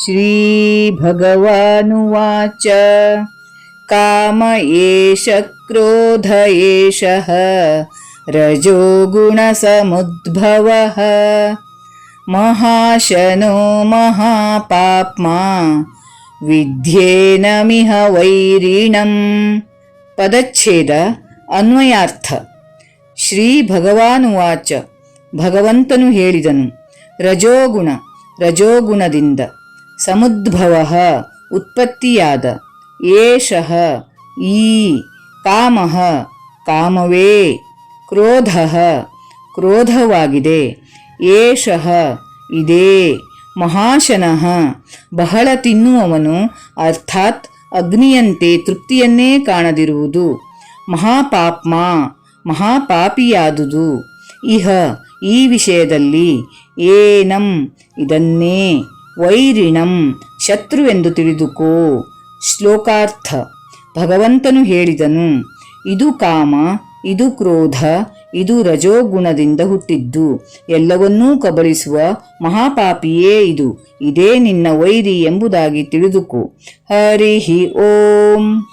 श्रीभगवानुवाच काम एष क्रोध एषः रजोगुणसमुद्भवः महाशनो महापाप्मा ವಿದ್ಯೇನಮಿಹ ವೈರಿಣಂ. ಪದಚ್ಛೇದ ಅನ್ವಯಾರ್ಥ. ಶ್ರೀ ಭಗವಾನುವಾಚ, ಭಗವಂತನು ಹೇಳಿದನು. ರಜೋಗುಣ, ರಜೋಗುಣದಿಂದ. ಸಮುದ್ಭವ, ಉತ್ಪತ್ತಿಯಾದ. ಏಷಃ, ಈ. ಕಾಮಃ, ಕಾಮವೇ. ಕ್ರೋಧಃ, ಕ್ರೋಧವಾಗಿದೆ. ಏಷಃ, ಇದೇ. ಮಹಾಶನಃ, ಬಹಳ ತಿನ್ನುವವನು, ಅರ್ಥಾತ್ ಅಗ್ನಿಯಂತೆ ತೃಪ್ತಿಯನ್ನೇ ಕಾಣದಿರುವುದು. ಮಹಾಪಾಪ್ಮ, ಮಹಾಪಾಪಿಯಾದುದು. ಇಹ, ಈ ವಿಷಯದಲ್ಲಿ. ಏನಂ, ಇದನ್ನೇ. ವೈರಿಣಂ, ಶತ್ರುವೆಂದು ತಿಳಿದುಕೋ. ಶ್ಲೋಕಾರ್ಥ. ಭಗವಂತನು ಹೇಳಿದನು, ಇದು ಕಾಮ, ಇದು ಕ್ರೋಧ, ಇದು ರಜೋಗುಣದಿಂದ ಹುಟ್ಟಿದ್ದು. ಎಲ್ಲವನ್ನೂ ಕಬಳಿಸುವ ಮಹಾಪಾಪಿಯೇ ಇದು. ಇದೇ ನಿನ್ನ ವೈರಿ ಎಂಬುದಾಗಿ ತಿಳಿದುಕೋ. ಹರಿ ಓಂ.